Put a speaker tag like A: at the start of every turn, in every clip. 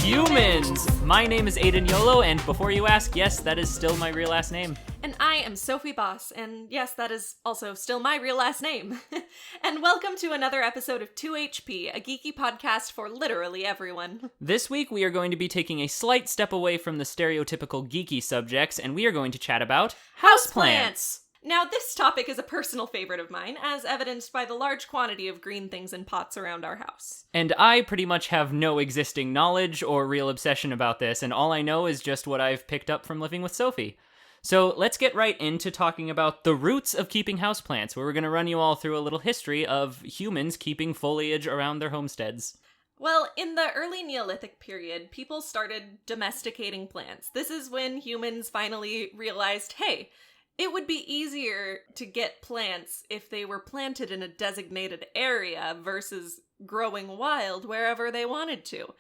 A: humans! My name is Aiden Yolo, and before you ask, yes, that is still my real last name.
B: And I am Sophia Bos, and yes, that is also still my real last name. And welcome to another episode of 2HP, a geeky podcast for literally everyone.
A: This week we are going to be taking a slight step away from the stereotypical geeky subjects, and we are going to chat about houseplants!
B: Now, this topic is a personal favorite of mine, as evidenced by the large quantity of green things in pots around our house.
A: And I pretty much have no existing knowledge or real obsession about this, and all I know is just what I've picked up from living with Sophie. So let's get right into talking about the roots of keeping houseplants, where we're going to run you all through a little history of humans keeping foliage around their homesteads.
B: Well, in the early Neolithic period, people started domesticating plants. This is when humans finally realized, hey, it would be easier to get plants if they were planted in a designated area versus growing wild wherever they wanted to.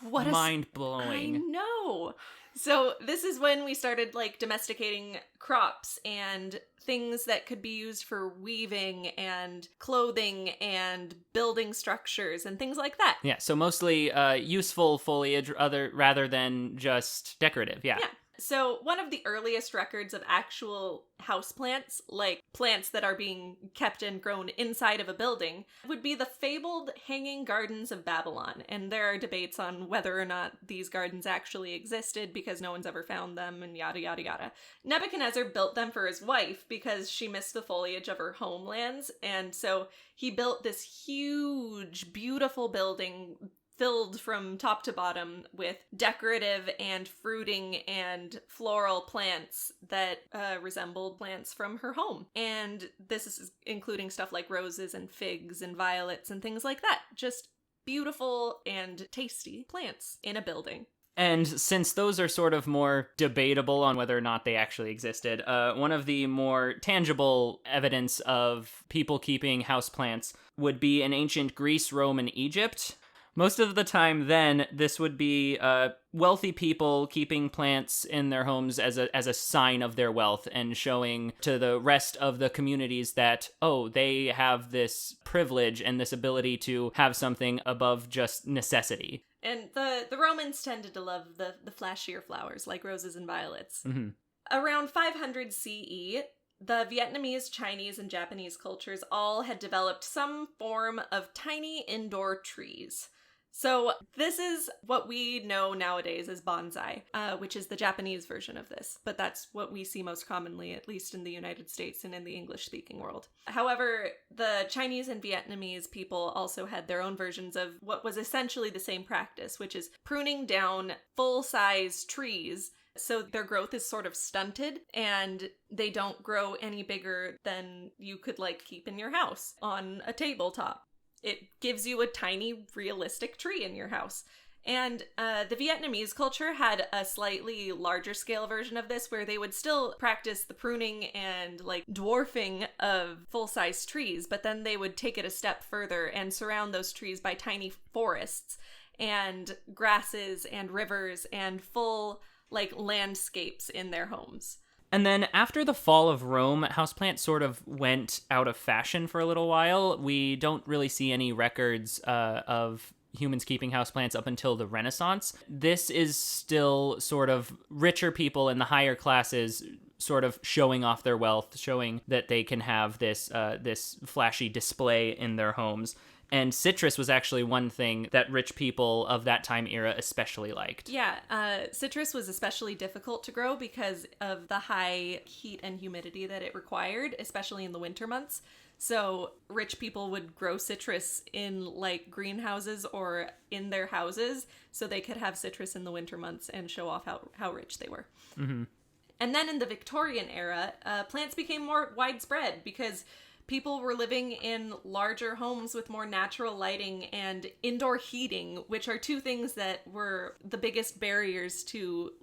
B: What
A: mind-blowing.
B: I know. So this is when we started domesticating crops and things that could be used for weaving and clothing and building structures and things like that.
A: Yeah, so mostly useful foliage rather than just decorative, yeah.
B: Yeah. So one of the earliest records of actual houseplants, like plants that are being kept and grown inside of a building, would be the fabled Hanging Gardens of Babylon. And there are debates on whether or not these gardens actually existed because no one's ever found them and yada yada yada. Nebuchadnezzar built them for his wife because she missed the foliage of her homelands, and so he built this huge, beautiful building filled from top to bottom with decorative and fruiting and floral plants that resembled plants from her home. And this is including stuff like roses and figs and violets and things like that. Just beautiful and tasty plants in a building.
A: And since those are sort of more debatable on whether or not they actually existed, one of the more tangible evidence of people keeping houseplants would be in ancient Greece, Rome, and Egypt. Most of the time then, this would be wealthy people keeping plants in their homes as a sign of their wealth and showing to the rest of the communities that, oh, they have this privilege and this ability to have something above just necessity.
B: And the Romans tended to love the flashier flowers, like roses and violets.
A: Mm-hmm.
B: Around 500 CE, the Vietnamese, Chinese, and Japanese cultures all had developed some form of tiny indoor trees. So this is what we know nowadays as bonsai, which is the Japanese version of this. But that's what we see most commonly, at least in the United States and in the English-speaking world. However, the Chinese and Vietnamese people also had their own versions of what was essentially the same practice, which is pruning down full-size trees so their growth is sort of stunted and they don't grow any bigger than you could keep in your house on a tabletop. It gives you a tiny, realistic tree in your house. And the Vietnamese culture had a slightly larger scale version of this where they would still practice the pruning and dwarfing of full-size trees, but then they would take it a step further and surround those trees by tiny forests and grasses and rivers and full landscapes in their homes.
A: And then after the fall of Rome, houseplants sort of went out of fashion for a little while. We don't really see any records of humans keeping houseplants up until the Renaissance. This is still sort of richer people in the higher classes sort of showing off their wealth, showing that they can have this flashy display in their homes. And citrus was actually one thing that rich people of that time era especially liked.
B: Yeah, citrus was especially difficult to grow because of the high heat and humidity that it required, especially in the winter months. So rich people would grow citrus in greenhouses or in their houses so they could have citrus in the winter months and show off how rich they were.
A: Mm-hmm.
B: And then in the Victorian era, plants became more widespread because people were living in larger homes with more natural lighting and indoor heating, which are two things that were the biggest barriers to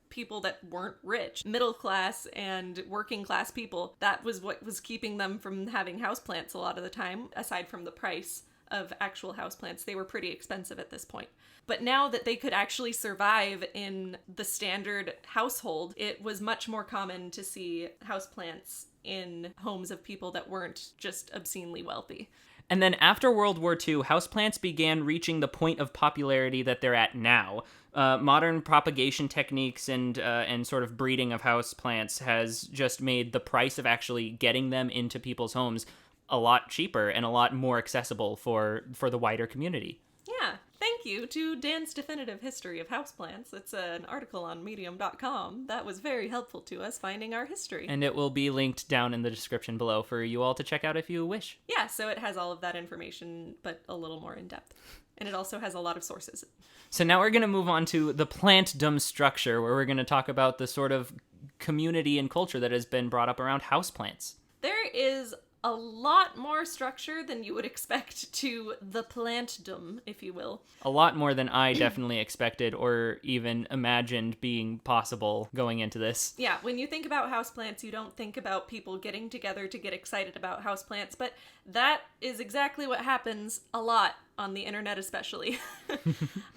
B: people that weren't rich. Middle class and working class people, that was what was keeping them from having houseplants a lot of the time, aside from the price of actual houseplants. They were pretty expensive at this point. But now that they could actually survive in the standard household, it was much more common to see houseplants in homes of people that weren't just obscenely wealthy.
A: And then after World War II, houseplants began reaching the point of popularity that they're at now. Modern propagation techniques and sort of breeding of houseplants has just made the price of actually getting them into people's homes a lot cheaper and a lot more accessible for the wider community.
B: Yeah. Thank you to Dan's Definitive History of Houseplants. It's an article on medium.com that was very helpful to us finding our history.
A: And it will be linked down in the description below for you all to check out if you wish.
B: Yeah, so it has all of that information, but a little more in depth. And it also has a lot of sources.
A: So now we're going to move on to the plantdom structure, where we're going to talk about the sort of community and culture that has been brought up around houseplants.
B: There is a lot more structure than you would expect to the plantdom, if you will.
A: A lot more than I definitely expected or even imagined being possible going into this.
B: Yeah, when you think about houseplants, you don't think about people getting together to get excited about houseplants, but that is exactly what happens a lot on the internet especially.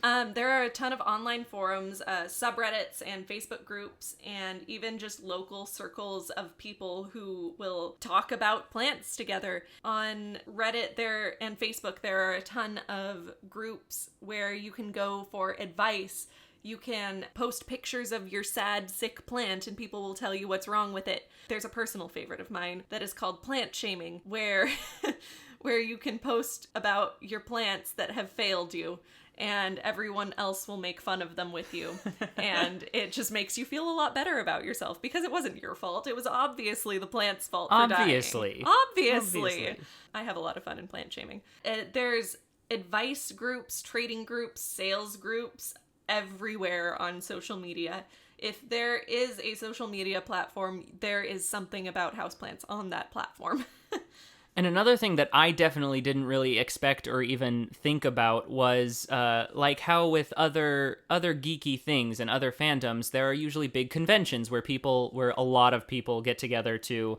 B: There are a ton of online forums, subreddits, and Facebook groups, and even just local circles of people who will talk about plants together. On Reddit and Facebook, there are a ton of groups where you can go for advice. You can post pictures of your sad, sick plant and people will tell you what's wrong with it. There's a personal favorite of mine that is called plant shaming, where you can post about your plants that have failed you and everyone else will make fun of them with you. And it just makes you feel a lot better about yourself because it wasn't your fault. It was obviously the plant's fault for dying. Obviously. I have a lot of fun in plant shaming. There's advice groups, trading groups, sales groups, everywhere on social media. If there is a social media platform, there is something about houseplants on that platform.
A: And another thing that I definitely didn't really expect or even think about was like how with other geeky things and other fandoms, there are usually big conventions where a lot of people get together to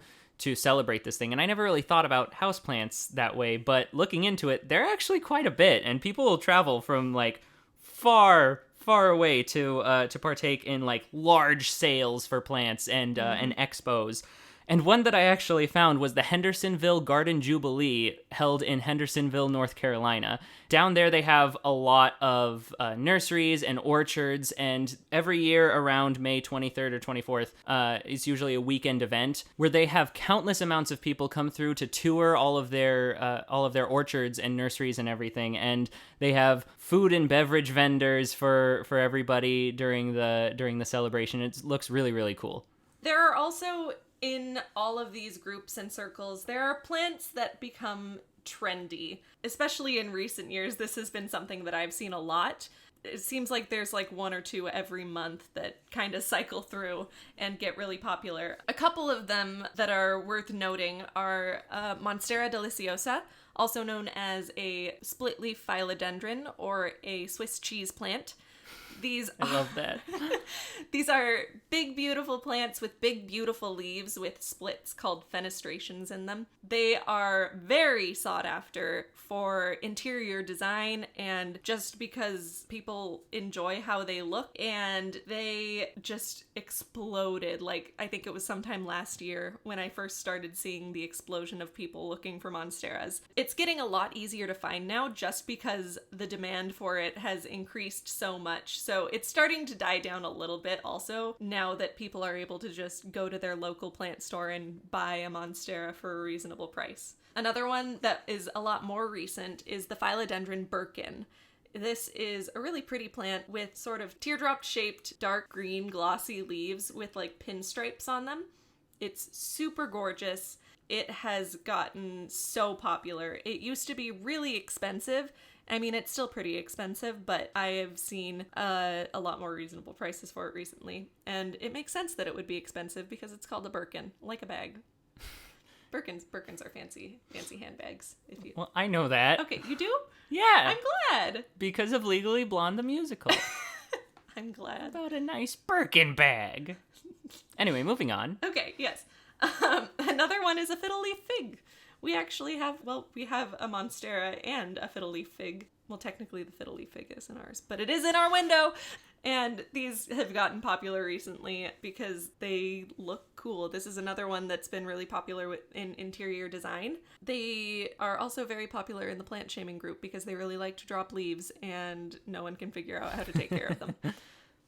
A: celebrate this thing. And I never really thought about houseplants that way, but looking into it, they're actually quite a bit, and people will travel from like far away to partake in like large sales for plants and expos. And one that I actually found was the Hendersonville Garden Jubilee, held in Hendersonville, North Carolina. Down there they have a lot of nurseries and orchards, and every year around May 23rd or 24th, it's usually a weekend event where they have countless amounts of people come through to tour all of their orchards and nurseries and everything. And they have food and beverage vendors for everybody during the celebration. It looks really, really cool.
B: There are also, in all of these groups and circles, there are plants that become trendy. Especially in recent years, this has been something that I've seen a lot. It seems like there's like one or two every month that kind of cycle through and get really popular. A couple of them that are worth noting are Monstera deliciosa, also known as a split-leaf philodendron or a Swiss cheese plant.
A: I love that.
B: These are big, beautiful plants with big, beautiful leaves with splits called fenestrations in them. They are very sought after for interior design and just because people enjoy how they look, and they just exploded. Like, I think it was sometime last year when I first started seeing the explosion of people looking for monsteras. It's getting a lot easier to find now just because the demand for it has increased so much. So it's starting to die down a little bit also now that people are able to just go to their local plant store and buy a monstera for a reasonable price. Another one that is a lot more recent is the philodendron Birkin. This is a really pretty plant with sort of teardrop-shaped dark green glossy leaves with like pinstripes on them. It's super gorgeous. It has gotten so popular. It used to be really expensive. I mean, it's still pretty expensive, but I have seen a lot more reasonable prices for it recently. And it makes sense that it would be expensive because it's called a Birkin, like a bag. Birkins are fancy handbags.
A: Well, I know that.
B: Okay, you do?
A: Yeah.
B: I'm glad.
A: Because of Legally Blonde the musical.
B: I'm glad.
A: About a nice Birkin bag. Anyway, moving on.
B: Okay, yes. Another one is a fiddle leaf fig. We actually have a monstera and a fiddle leaf fig. Well, technically the fiddle leaf fig is in ours, but it is in our window. And these have gotten popular recently because they look cool. This is another one that's been really popular in interior design. They are also very popular in the plant shaming group because they really like to drop leaves and no one can figure out how to take care of them.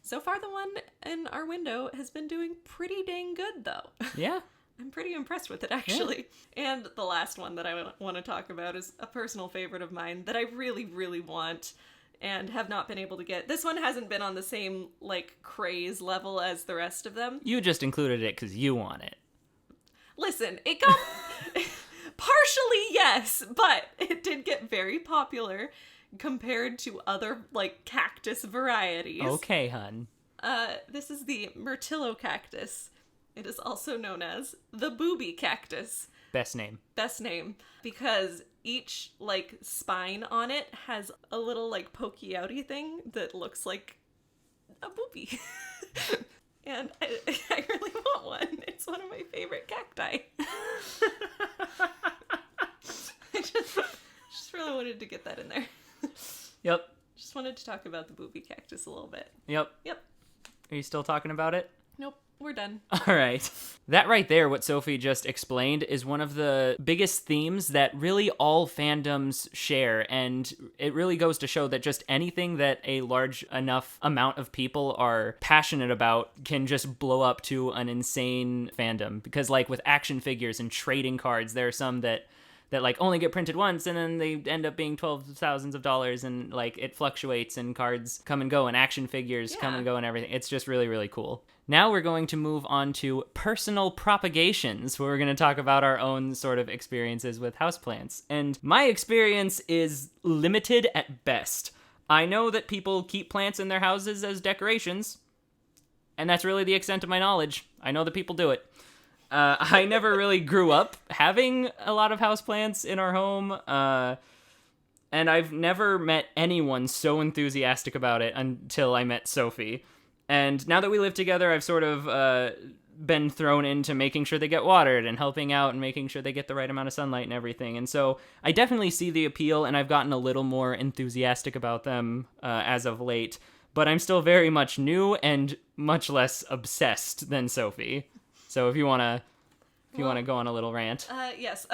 B: So far, the one in our window has been doing pretty dang good, though.
A: Yeah.
B: I'm pretty impressed with it, actually. Yeah. And the last one that I want to talk about is a personal favorite of mine that I really, really want and have not been able to get. This one hasn't been on the same, like, craze level as the rest of them.
A: You just included it because you want it.
B: Listen, it got... partially, yes, but it did get very popular compared to other, like, cactus varieties.
A: Okay, hun.
B: This is the myrtillo cactus. It is also known as the booby cactus.
A: Best name.
B: Best name. Because each, like, spine on it has a little, like, pokey outy thing that looks like a booby. And I really want one. It's one of my favorite cacti. I just really wanted to get that in there.
A: Yep.
B: Just wanted to talk about the booby cactus a little bit.
A: Yep. Are you still talking about it?
B: Nope. We're done.
A: All right. That right there, what Sophie just explained, is one of the biggest themes that really all fandoms share. And it really goes to show that just anything that a large enough amount of people are passionate about can just blow up to an insane fandom. Because like with action figures and trading cards, there are some that like only get printed once and then they end up being $12,000s of dollars, and like it fluctuates and cards come and go and action figures come and go and everything. It's just really, really cool. Now we're going to move on to personal propagations, where we're going to talk about our own sort of experiences with houseplants. And my experience is limited at best. I know that people keep plants in their houses as decorations, and that's really the extent of my knowledge. I know that people do it. I never really grew up having a lot of houseplants in our home, and I've never met anyone so enthusiastic about it until I met Sophie. And now that we live together, I've sort of been thrown into making sure they get watered and helping out and making sure they get the right amount of sunlight and everything. And so I definitely see the appeal, and I've gotten a little more enthusiastic about them as of late. But I'm still very much new and much less obsessed than Sophie. So if you want to go on a little rant.
B: Yes.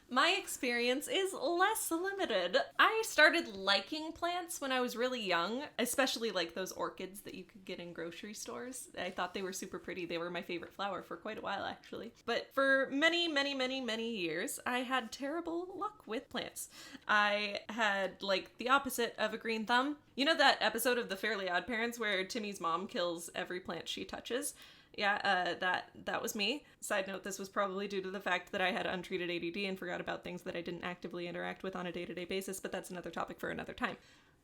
B: My experience is less limited. I started liking plants when I was really young, especially like those orchids that you could get in grocery stores. I thought they were super pretty. They were my favorite flower for quite a while, actually. But for many, many, many, many years, I had terrible luck with plants. I had like the opposite of a green thumb. You know that episode of The Fairly Odd Parents where Timmy's mom kills every plant she touches? Yeah, that was me. Side note, this was probably due to the fact that I had untreated ADD and forgot about things that I didn't actively interact with on a day-to-day basis, but that's another topic for another time.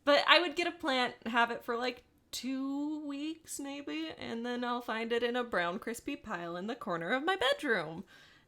B: But I would get a plant, have it for like 2 weeks maybe, and then I'll find it in a brown crispy pile in the corner of my bedroom.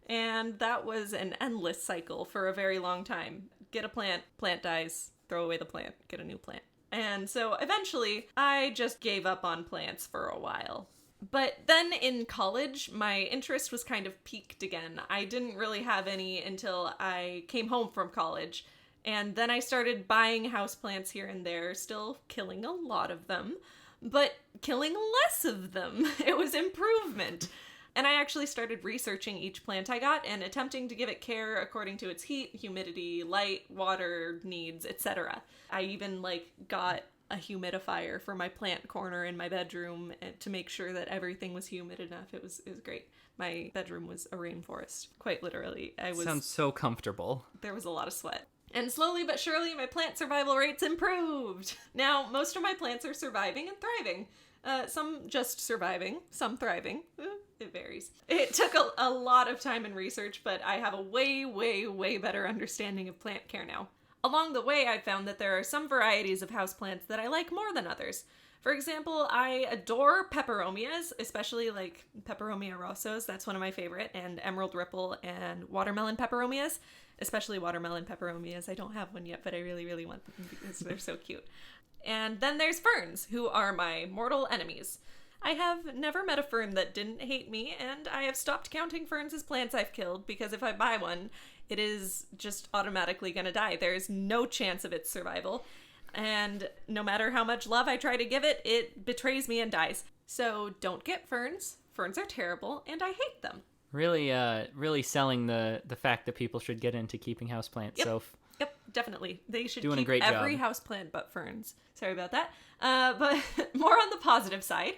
B: And that was an endless cycle for a very long time. Get a plant dies, throw away the plant, get a new plant. And so eventually I just gave up on plants for a while. But then in college, my interest was kind of peaked again. I didn't really have any until I came home from college. And then I started buying houseplants here and there, still killing a lot of them, but killing less of them. It was improvement. And I actually started researching each plant I got and attempting to give it care according to its heat, humidity, light, water needs, etc. I even got a humidifier for my plant corner in my bedroom to make sure that everything was humid enough. It was great. My bedroom was a rainforest, quite literally.
A: Sounds so comfortable.
B: There was a lot of sweat. And slowly but surely, my plant survival rates improved. Now, most of my plants are surviving and thriving. Some just surviving, some thriving. It varies. It took a lot of time and research, but I have a way, way, way better understanding of plant care now. Along the way, I found that there are some varieties of houseplants that I like more than others. For example, I adore peperomias, especially peperomia rossos. That's one of my favorite, and emerald ripple and watermelon peperomias, especially watermelon peperomias. I don't have one yet, but I really, really want them because they're so cute. And then there's ferns, who are my mortal enemies. I have never met a fern that didn't hate me, and I have stopped counting ferns as plants I've killed, because if I buy one, it is just automatically going to die. There is no chance of its survival. and no matter how much love I try to give it, it betrays me and dies. So don't get ferns. Ferns are terrible, and I hate them.
A: Really selling the fact that people should get into keeping houseplants.
B: Yep.
A: So
B: Yep, definitely. They should
A: doing
B: keep
A: a great
B: every
A: job.
B: houseplant but ferns. Sorry about that. But more on the positive side.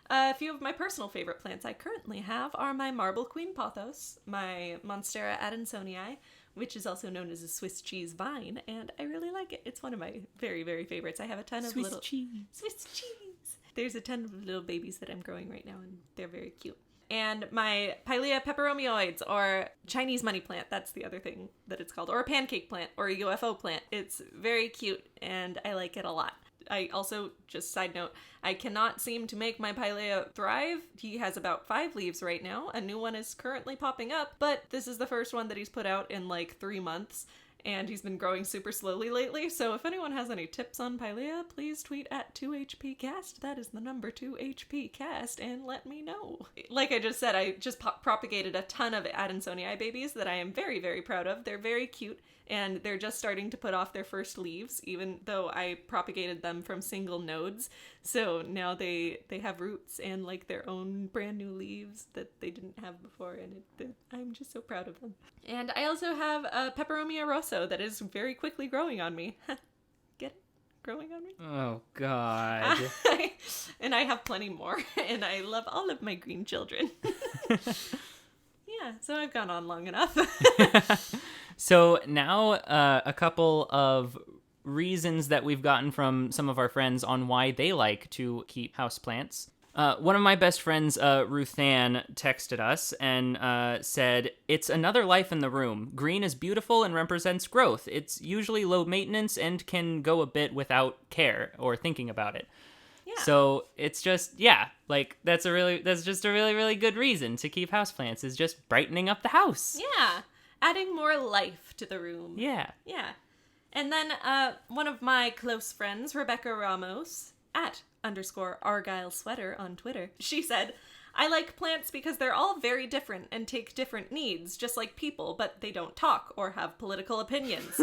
B: A few of my personal favorite plants I currently have are my marble queen pothos, my Monstera adansonii, which is also known as a Swiss cheese vine, and I really like it. It's one of my very, very favorites. I have a ton of
A: Swiss cheese.
B: Swiss cheese. There's a ton of little babies that I'm growing right now, and they're very cute. And my Pilea peperomioids, or Chinese money plant, that's the other thing that it's called, or a pancake plant, or a UFO plant. It's very cute, and I like it a lot. I also, just side note, I cannot seem to make my Pilea thrive. He has about 5 leaves right now. A new one is currently popping up, but this is the first one that he's put out in like 3 months. And he's been growing super slowly lately, so if anyone has any tips on Pilea, please tweet at 2HPcast, that is the number 2HPcast, and let me know. Like I just said, I just propagated a ton of Adansonii babies that I am very, very proud of. They're very cute, and they're just starting to put off their first leaves, even though I propagated them from single nodes. So now they have roots and like their own brand new leaves that they didn't have before, and I'm just so proud of them. And I also have a Peperomia rosso that is very quickly growing on me. Get it? Growing on me?
A: Oh, God.
B: And I have plenty more, and I love all of my green children. Yeah, so I've gone on long enough.
A: So now a couple of reasons that we've gotten from some of our friends on why they like to keep houseplants. One of my best friends, Ruth Ann, texted us and said, "It's another life in the room. Green is beautiful and represents growth. It's usually low maintenance and can go a bit without care or thinking about it."
B: Yeah.
A: So it's just, yeah, like that's just a really, really good reason to keep houseplants, is just brightening up the house.
B: Yeah. Adding more life to the room.
A: Yeah.
B: Yeah. And then one of my close friends, Rebecca Ramos, at _Argyle Sweater on Twitter, she said, "I like plants because they're all very different and take different needs, just like people, but they don't talk or have political opinions.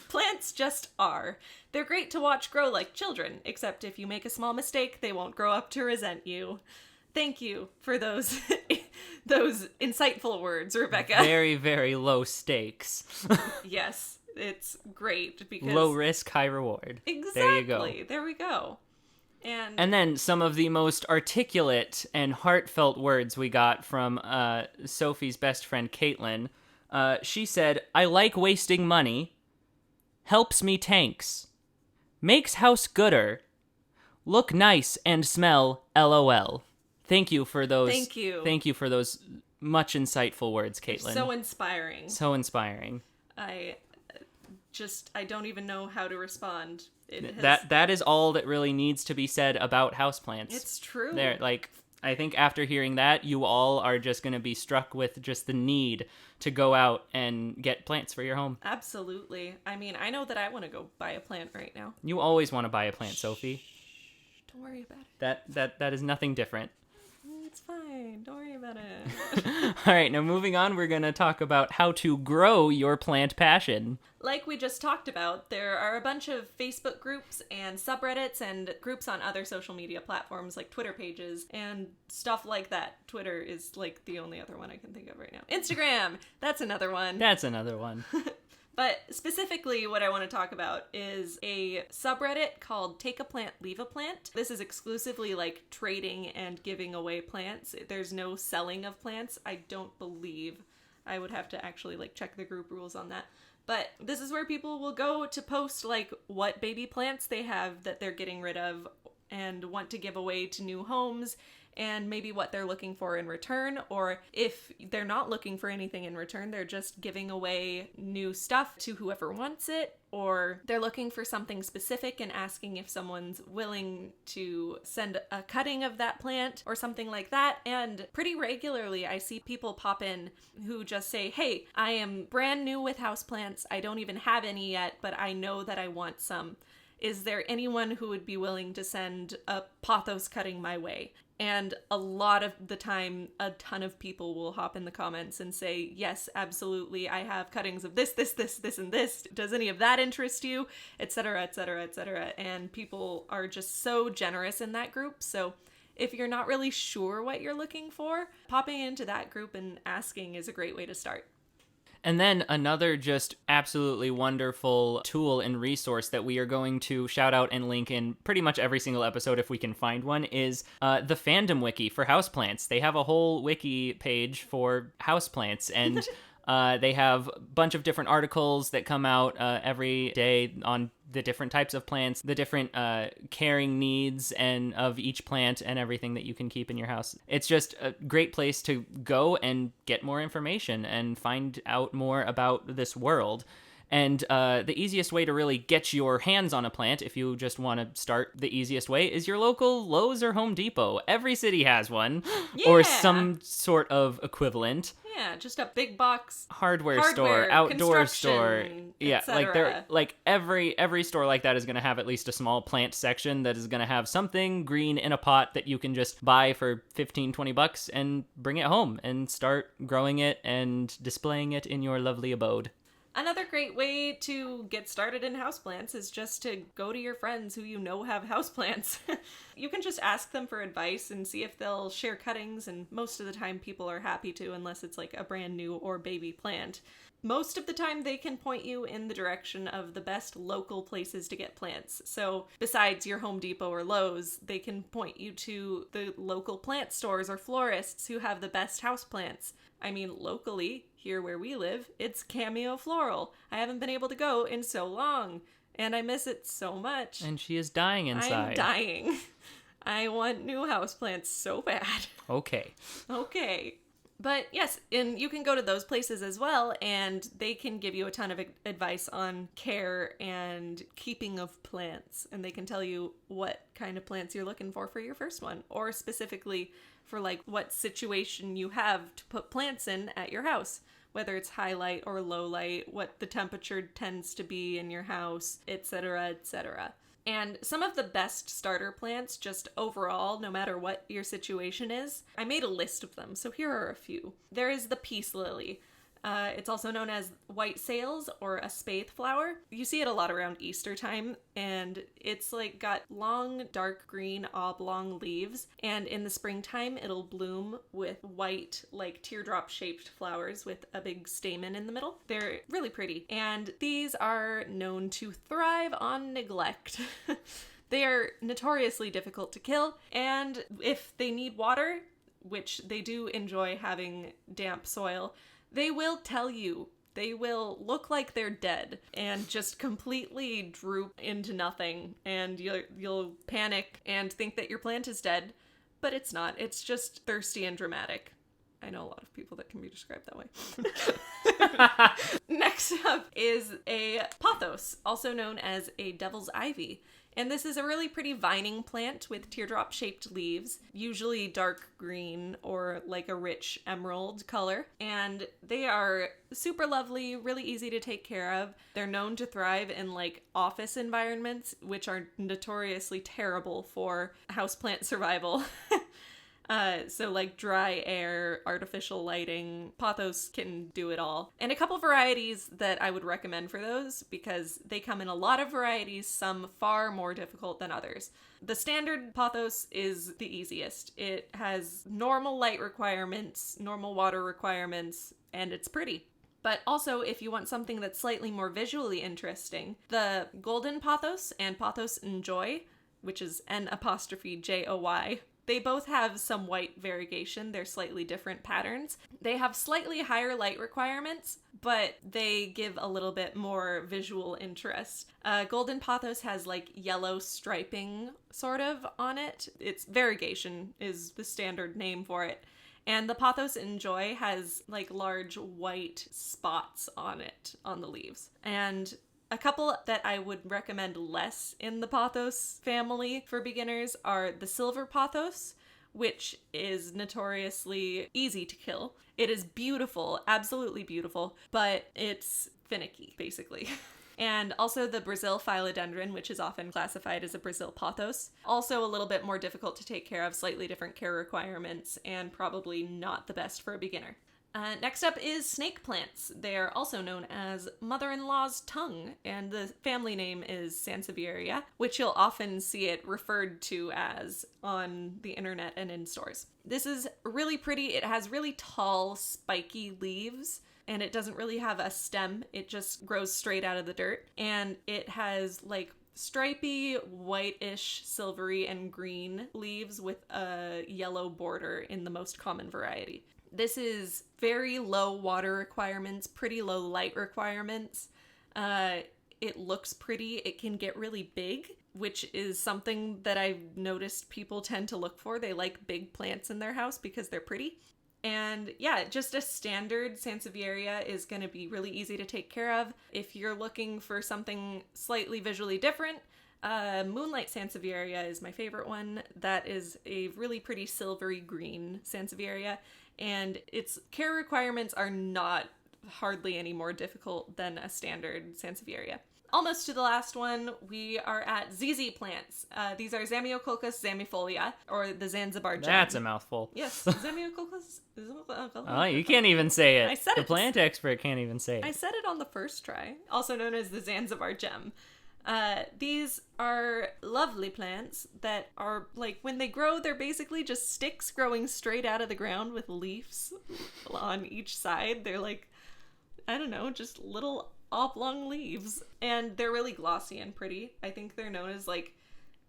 B: Plants just are. They're great to watch grow like children, except if you make a small mistake, they won't grow up to resent you." Thank you for those those insightful words, Rebecca.
A: Very, very low stakes.
B: Yes, it's great because
A: Low risk, high reward.
B: Exactly.
A: There you go.
B: There we go.
A: And then some of the most articulate and heartfelt words we got from Sophie's best friend, Caitlin. She said, "I like wasting money. Helps me tanks. Makes house gooder. Look nice and smell LOL." Thank you for those.
B: Thank you.
A: Thank you for those much insightful words, Caitlin.
B: So inspiring.
A: So inspiring.
B: I don't even know how to respond.
A: That is all that really needs to be said about houseplants.
B: It's true.
A: I think after hearing that, you all are just going to be struck with just the need to go out and get plants for your home.
B: Absolutely. I mean, I know that I want to go buy a plant right now.
A: You always want to buy a plant, Sophie.
B: Don't worry about it.
A: That is nothing different.
B: It's fine. Don't worry about it.
A: All right, now moving on, we're going to talk about how to grow your plant passion.
B: Like we just talked about, there are a bunch of Facebook groups and subreddits and groups on other social media platforms like Twitter pages and stuff like that. Twitter is like the only other one I can think of right now. Instagram, that's another one.
A: That's another one.
B: But specifically what I want to talk about is a subreddit called Take a Plant, Leave a Plant. This is exclusively like trading and giving away plants. There's no selling of plants, I don't believe. I would have to actually like check the group rules on that. But this is where people will go to post like what baby plants they have that they're getting rid of and want to give away to new homes, and maybe what they're looking for in return, or if they're not looking for anything in return, they're just giving away new stuff to whoever wants it, or they're looking for something specific and asking if someone's willing to send a cutting of that plant or something like that. And pretty regularly I see people pop in who just say, "Hey, I am brand new with houseplants. I don't even have any yet, but I know that I want some." is there anyone who would be willing to send a pothos cutting my way? And a lot of the time, a ton of people will hop in the comments and say, yes, absolutely, I have cuttings of this, and this. Does any of that interest you? Etc., etc., etc. And people are just so generous in that group. So if you're not really sure what you're looking for, popping into that group and asking is a great way to start.
A: And then another just absolutely wonderful tool and resource that we are going to shout out and link in pretty much every single episode if we can find one is the fandom wiki for houseplants. They have a whole wiki page for houseplants, and they have a bunch of different articles that come out every day on the different types of plants, the different caring needs and of each plant and everything that you can keep in your house. It's just a great place to go and get more information and find out more about this world. And the easiest way to really get your hands on a plant, if you just want to start the easiest way, is your local Lowe's or Home Depot. Every city has one, or some sort of equivalent.
B: Yeah, just a big box
A: hardware store, outdoor store. Yeah, like
B: they're
A: every store like that is going to have at least a small plant section that is going to have something green in a pot that you can just buy for $15-20 and bring it home and start growing it and displaying it in your lovely abode.
B: Another great way to get started in houseplants is just to go to your friends who you know have houseplants. You can just ask them for advice and see if they'll share cuttings, and most of the time people are happy to, unless it's like a brand new or baby plant. Most of the time they can point you in the direction of the best local places to get plants. So besides your Home Depot or Lowe's, they can point you to the local plant stores or florists who have the best houseplants. I mean, locally, here where we live, it's Cameo Floral. I haven't been able to go in so long, and I miss it so much.
A: And she is dying inside.
B: I'm dying. I want new houseplants so bad.
A: Okay.
B: But yes, and you can go to those places as well, and they can give you a ton of advice on care and keeping of plants, and they can tell you what kind of plants you're looking for your first one, or specifically for like what situation you have to put plants in at your house, whether it's high light or low light, what the temperature tends to be in your house, etc., etc. And some of the best starter plants, just overall, no matter what your situation is, I made a list of them, so here are a few. There is the peace lily. It's also known as white sails or a spathe flower. You see it a lot around Easter time, and it's like got long, dark green, oblong leaves, and in the springtime it'll bloom with white, like teardrop-shaped flowers with a big stamen in the middle. They're really pretty, and these are known to thrive on neglect. They are notoriously difficult to kill, and if they need water, which they do enjoy having damp soil, they will tell you. They will look like they're dead and just completely droop into nothing, and you'll panic and think that your plant is dead, but it's not. It's just thirsty and dramatic. I know a lot of people that can be described that way. Next up is a pothos, also known as a devil's ivy. And this is a really pretty vining plant with teardrop-shaped leaves, usually dark green or like a rich emerald color. And they are super lovely, really easy to take care of. They're known to thrive in like office environments, which are notoriously terrible for houseplant survival. So like dry air, artificial lighting, pothos can do it all. And a couple varieties that I would recommend for those, because they come in a lot of varieties, some far more difficult than others. The standard pothos is the easiest. It has normal light requirements, normal water requirements, and it's pretty. But also, if you want something that's slightly more visually interesting, the golden pothos and pothos enjoy, which is N'Joy, they both have some white variegation. They're slightly different patterns. They have slightly higher light requirements, but they give a little bit more visual interest. Golden pothos has like yellow striping sort of on it. Its variegation is the standard name for it. And the pothos enjoy has like large white spots on it, on the leaves. And a couple that I would recommend less in the pothos family for beginners are the silver pothos, which is notoriously easy to kill. It is beautiful, absolutely beautiful, but it's finicky, basically. And also the Brazil philodendron, which is often classified as a Brazil pothos. Also a little bit more difficult to take care of, slightly different care requirements, and probably not the best for a beginner. Next up is snake plants. They are also known as mother-in-law's tongue, and the family name is Sansevieria, which you'll often see it referred to as on the internet and in stores. This is really pretty. It has really tall, spiky leaves, and it doesn't really have a stem. It just grows straight out of the dirt, and it has like stripy, whitish, silvery, and green leaves with a yellow border in the most common variety. This is very low water requirements, pretty low light requirements. It looks pretty. It can get really big, which is something that I've noticed people tend to look for. They like big plants in their house because they're pretty. And yeah, just a standard Sansevieria is going to be really easy to take care of. If you're looking for something slightly visually different, Moonlight Sansevieria is my favorite one. That is a really pretty silvery green Sansevieria, and its care requirements are not hardly any more difficult than a standard Sansevieria. Almost to the last one, we are at ZZ plants. These are Zamioculcas zamifolia, or the Zanzibar gem.
A: That's a mouthful.
B: Yes, Zamioculcas.
A: Oh, you can't even say it.
B: I said
A: the
B: it.
A: Plant expert can't even say it.
B: I said it on the first try. Also known as the Zanzibar gem. These are lovely plants that are, like, when they grow, they're basically just sticks growing straight out of the ground with leaves on each side. They're like, I don't know, just little oblong leaves. And they're really glossy and pretty. I think they're known as, like,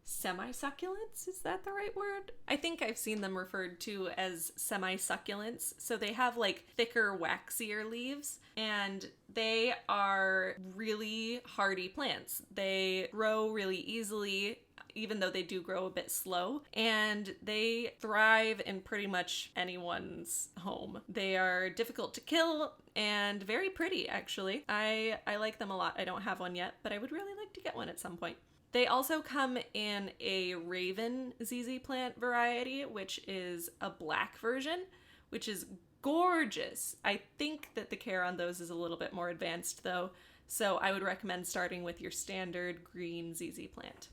B: semi-succulents? Is that the right word? I think I've seen them referred to as semi-succulents. So they have like thicker, waxier leaves, and they are really hardy plants. They grow really easily, even though they do grow a bit slow, and they thrive in pretty much anyone's home. They are difficult to kill and very pretty, actually. I like them a lot. I don't have one yet, but I would really like to get one at some point. They also come in a Raven ZZ plant variety, which is a black version, which is gorgeous. I think that the care on those is a little bit more advanced though, so I would recommend starting with your standard green ZZ plant.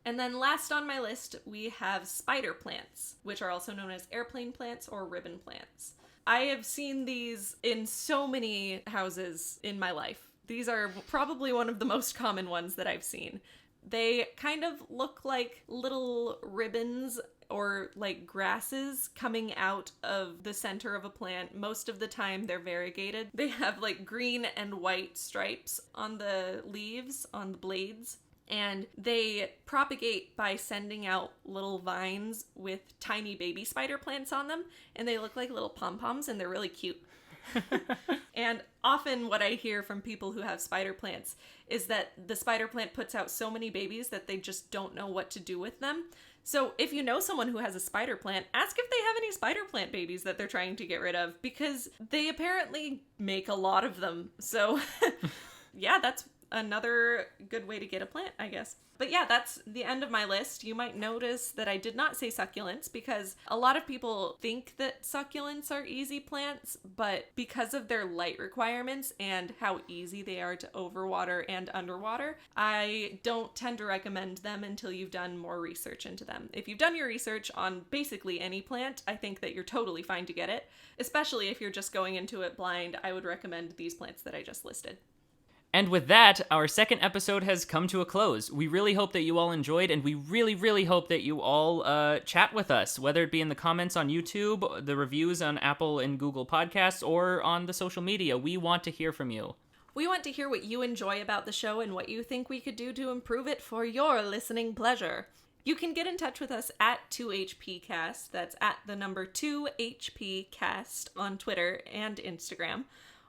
B: And then last on my list, we have spider plants, which are also known as airplane plants or ribbon plants. I have seen these in so many houses in my life. These are probably one of the most common ones that I've seen. They kind of look like little ribbons or like grasses coming out of the center of a plant. Most of the time they're variegated. They have like green and white stripes on the leaves, on the blades, and they propagate by sending out little vines with tiny baby spider plants on them, and they look like little pom-poms, and they're really cute. And often what I hear from people who have spider plants is that the spider plant puts out so many babies that they just don't know what to do with them. So if you know someone who has a spider plant, ask if they have any spider plant babies that they're trying to get rid of, because they apparently make a lot of them. So yeah, that's another good way to get a plant, I guess. But yeah, that's the end of my list. You might notice that I did not say succulents because a lot of people think that succulents are easy plants, but because of their light requirements and how easy they are to overwater and underwater, I don't tend to recommend them until you've done more research into them. If you've done your research on basically any plant, I think that you're totally fine to get it. Especially if you're just going into it blind, I would recommend these plants that I just listed.
A: And with that, our second episode has come to a close. We really hope that you all enjoyed, and we really, really hope that you all chat with us, whether it be in the comments on YouTube, the reviews on Apple and Google Podcasts, or on the social media. We want to hear from you.
B: We want to hear what you enjoy about the show and what you think we could do to improve it for your listening pleasure. You can get in touch with us at 2HPcast, that's at the number 2HPcast on Twitter and Instagram.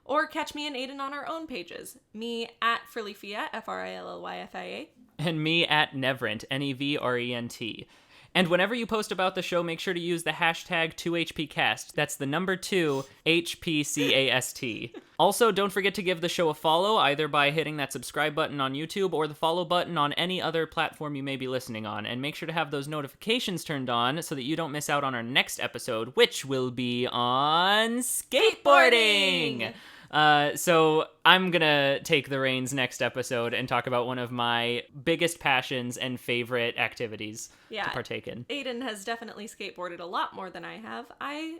B: Or catch me and Aiden on our own pages. Me at Frillyfia, Frillyllyfia.
A: And me at Nevrent, Nevrent. And whenever you post about the show, make sure to use the hashtag 2HPcast. That's the number 2HPCAST. Also, don't forget to give the show a follow, either by hitting that subscribe button on YouTube or the follow button on any other platform you may be listening on. And make sure to have those notifications turned on so that you don't miss out on our next episode, which will be on skateboarding! So I'm gonna take the reins next episode and talk about one of my biggest passions and favorite activities to partake in.
B: Aiden has definitely skateboarded a lot more than I have. I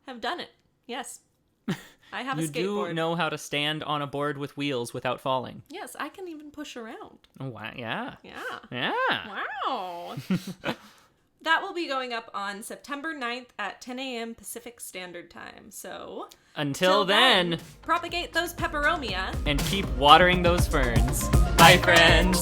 B: have done it. Yes. I have a skateboard.
A: You do know how to stand on a board with wheels without falling.
B: Yes, I can even push around.
A: Oh, wow. Yeah.
B: Yeah. Wow. That will be going up on September 9th at 10 a.m. Pacific Standard Time. So
A: until then,
B: propagate those peperomia
A: and keep watering those ferns. Bye, friends.